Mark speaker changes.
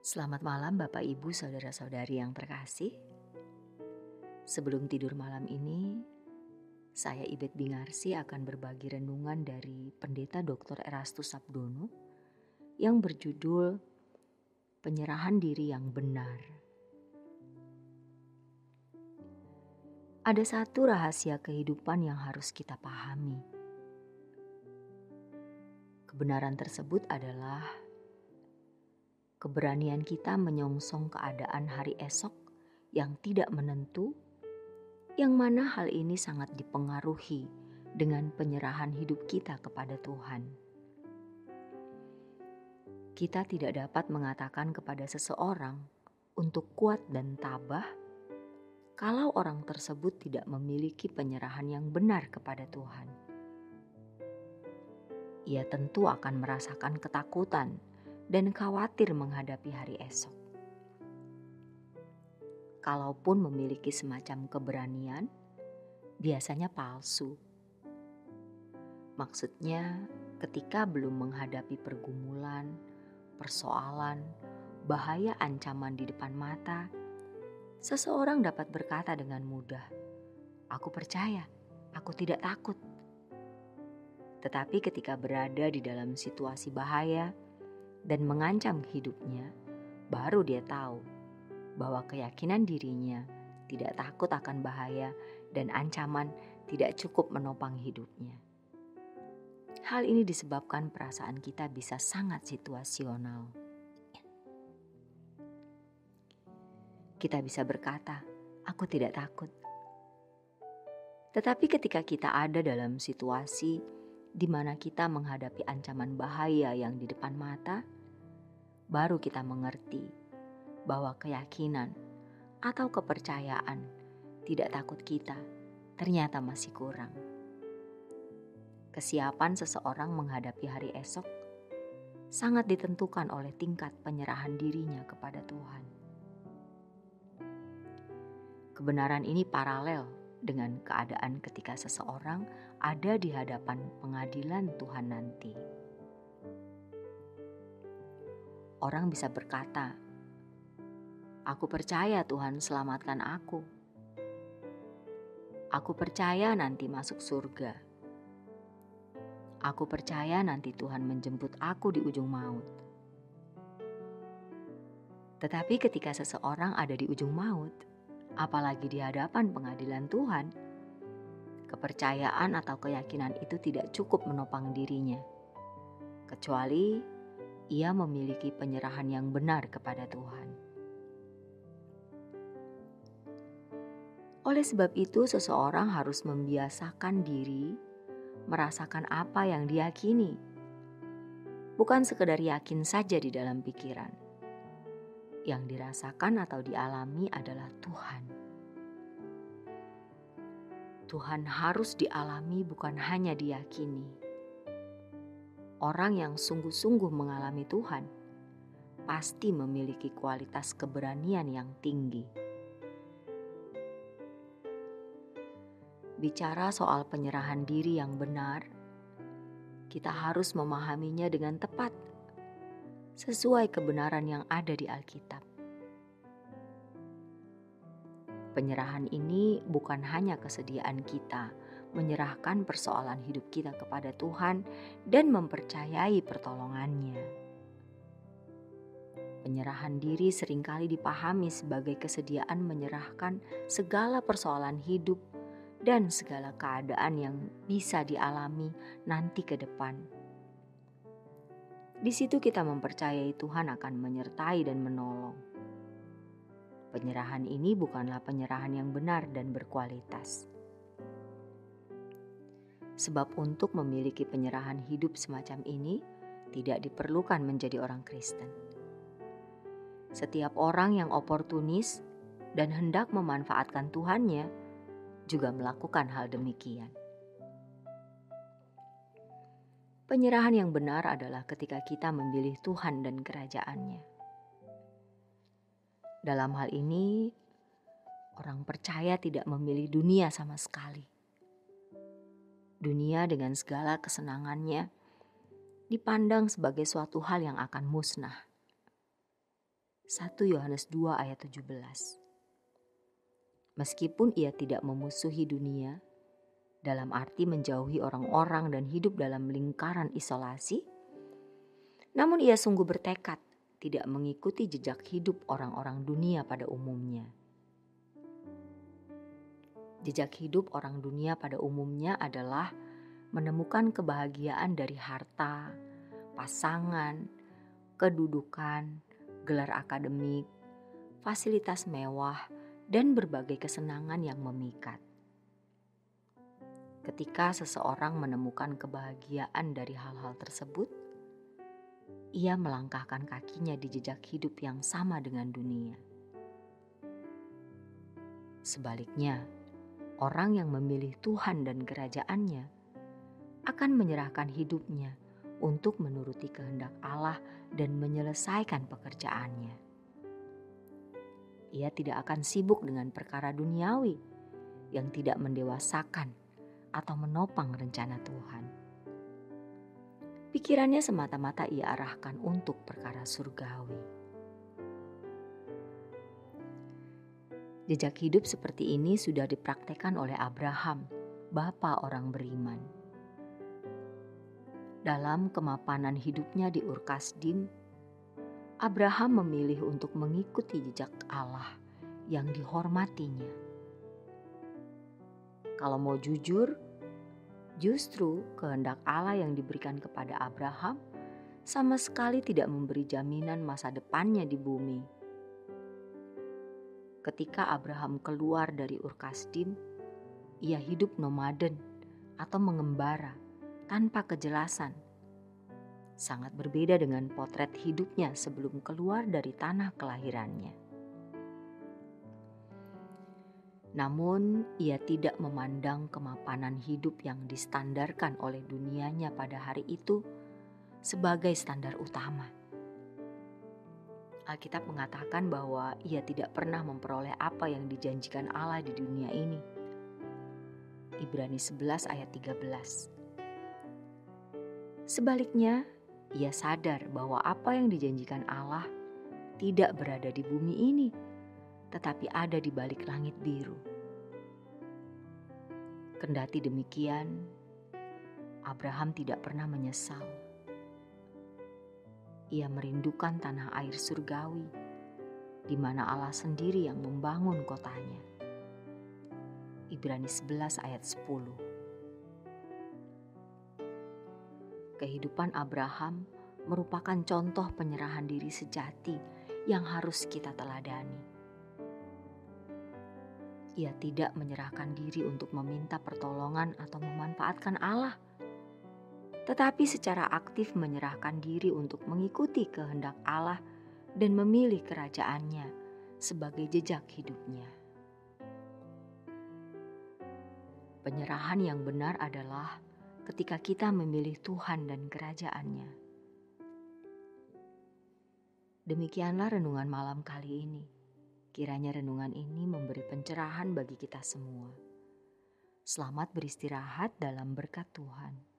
Speaker 1: Selamat malam Bapak Ibu saudara-saudari yang terkasih. Sebelum tidur malam ini, saya Ibet Bingarsi akan berbagi renungan dari Pendeta Dr. Erastus Sabdono yang berjudul Penyerahan Diri yang Benar. Ada satu rahasia kehidupan yang harus kita pahami. Kebenaran tersebut adalah keberanian kita menyongsong keadaan hari esok yang tidak menentu, yang mana hal ini sangat dipengaruhi dengan penyerahan hidup kita kepada Tuhan. Kita tidak dapat mengatakan kepada seseorang untuk kuat dan tabah kalau orang tersebut tidak memiliki penyerahan yang benar kepada Tuhan. Ia tentu akan merasakan ketakutan dan khawatir menghadapi hari esok. Kalaupun memiliki semacam keberanian, biasanya palsu. Maksudnya, ketika belum menghadapi pergumulan, persoalan, bahaya ancaman di depan mata, seseorang dapat berkata dengan mudah, "Aku percaya, aku tidak takut." Tetapi ketika berada di dalam situasi bahaya dan mengancam hidupnya, baru dia tahu bahwa keyakinan dirinya tidak takut akan bahaya dan ancaman tidak cukup menopang hidupnya. Hal ini disebabkan perasaan kita bisa sangat situasional. Kita bisa berkata, "Aku tidak takut." Tetapi ketika kita ada dalam situasi di mana kita menghadapi ancaman bahaya yang di depan mata, baru kita mengerti bahwa keyakinan atau kepercayaan tidak takut kita ternyata masih kurang. Kesiapan seseorang menghadapi hari esok sangat ditentukan oleh tingkat penyerahan dirinya kepada Tuhan. Kebenaran ini paralel dengan keadaan ketika seseorang ada di hadapan pengadilan Tuhan nanti. Orang bisa berkata, "Aku percaya Tuhan selamatkan aku. Aku percaya nanti masuk surga. Aku percaya nanti Tuhan menjemput aku di ujung maut." Tetapi ketika seseorang ada di ujung maut, apalagi di hadapan pengadilan Tuhan, kepercayaan atau keyakinan itu tidak cukup menopang dirinya, kecuali ia memiliki penyerahan yang benar kepada Tuhan. Oleh sebab itu, seseorang harus membiasakan diri merasakan apa yang diyakini, bukan sekedar yakin saja di dalam pikiran. Yang dirasakan atau dialami adalah Tuhan. Tuhan harus dialami, bukan hanya diyakini. Orang yang sungguh-sungguh mengalami Tuhan pasti memiliki kualitas keberanian yang tinggi. Bicara soal penyerahan diri yang benar, kita harus memahaminya dengan tepat, sesuai kebenaran yang ada di Alkitab. Penyerahan ini bukan hanya kesediaan kita menyerahkan persoalan hidup kita kepada Tuhan dan mempercayai pertolongannya. Penyerahan diri seringkali dipahami sebagai kesediaan menyerahkan segala persoalan hidup dan segala keadaan yang bisa dialami nanti ke depan. Di situ kita mempercayai Tuhan akan menyertai dan menolong. Penyerahan ini bukanlah penyerahan yang benar dan berkualitas. Sebab untuk memiliki penyerahan hidup semacam ini tidak diperlukan menjadi orang Kristen. Setiap orang yang oportunis dan hendak memanfaatkan Tuhannya juga melakukan hal demikian. Penyerahan yang benar adalah ketika kita memilih Tuhan dan kerajaan-Nya. Dalam hal ini, orang percaya tidak memilih dunia sama sekali. Dunia dengan segala kesenangannya dipandang sebagai suatu hal yang akan musnah. 1 Yohanes 2 ayat 17. Meskipun ia tidak memusuhi dunia, dalam arti menjauhi orang-orang dan hidup dalam lingkaran isolasi, namun ia sungguh bertekad tidak mengikuti jejak hidup orang-orang dunia pada umumnya. Jejak hidup orang dunia pada umumnya adalah menemukan kebahagiaan dari harta, pasangan, kedudukan, gelar akademik, fasilitas mewah, dan berbagai kesenangan yang memikat. Ketika seseorang menemukan kebahagiaan dari hal-hal tersebut, ia melangkahkan kakinya di jejak hidup yang sama dengan dunia. Sebaliknya, orang yang memilih Tuhan dan kerajaannya akan menyerahkan hidupnya untuk menuruti kehendak Allah dan menyelesaikan pekerjaannya. Ia tidak akan sibuk dengan perkara duniawi yang tidak mendewasakan atau menopang rencana Tuhan. Pikirannya semata-mata ia arahkan untuk perkara surgawi. Jejak hidup seperti ini sudah dipraktekkan oleh Abraham, bapa orang beriman. Dalam kemapanan hidupnya di Ur Kasdim, Abraham memilih untuk mengikuti jejak Allah yang dihormatinya. Kalau mau jujur, justru kehendak Allah yang diberikan kepada Abraham sama sekali tidak memberi jaminan masa depannya di bumi. Ketika Abraham keluar dari Ur Kasdim, ia hidup nomaden atau mengembara tanpa kejelasan. Sangat berbeda dengan potret hidupnya sebelum keluar dari tanah kelahirannya. Namun, ia tidak memandang kemapanan hidup yang distandarkan oleh dunianya pada hari itu sebagai standar utama. Alkitab mengatakan bahwa ia tidak pernah memperoleh apa yang dijanjikan Allah di dunia ini. Ibrani 11 ayat 13. Sebaliknya, ia sadar bahwa apa yang dijanjikan Allah tidak berada di bumi ini, tetapi ada di balik langit biru. Kendati demikian, Abraham tidak pernah menyesal. Ia merindukan tanah air surgawi, di mana Allah sendiri yang membangun kotanya. Ibrani 11 ayat 10. Kehidupan Abraham merupakan contoh penyerahan diri sejati yang harus kita teladani. Ia tidak menyerahkan diri untuk meminta pertolongan atau memanfaatkan Allah, tetapi secara aktif menyerahkan diri untuk mengikuti kehendak Allah dan memilih kerajaannya sebagai jejak hidupnya. Penyerahan yang benar adalah ketika kita memilih Tuhan dan kerajaannya. Demikianlah renungan malam kali ini. Kiranya renungan ini memberi pencerahan bagi kita semua. Selamat beristirahat dalam berkat Tuhan.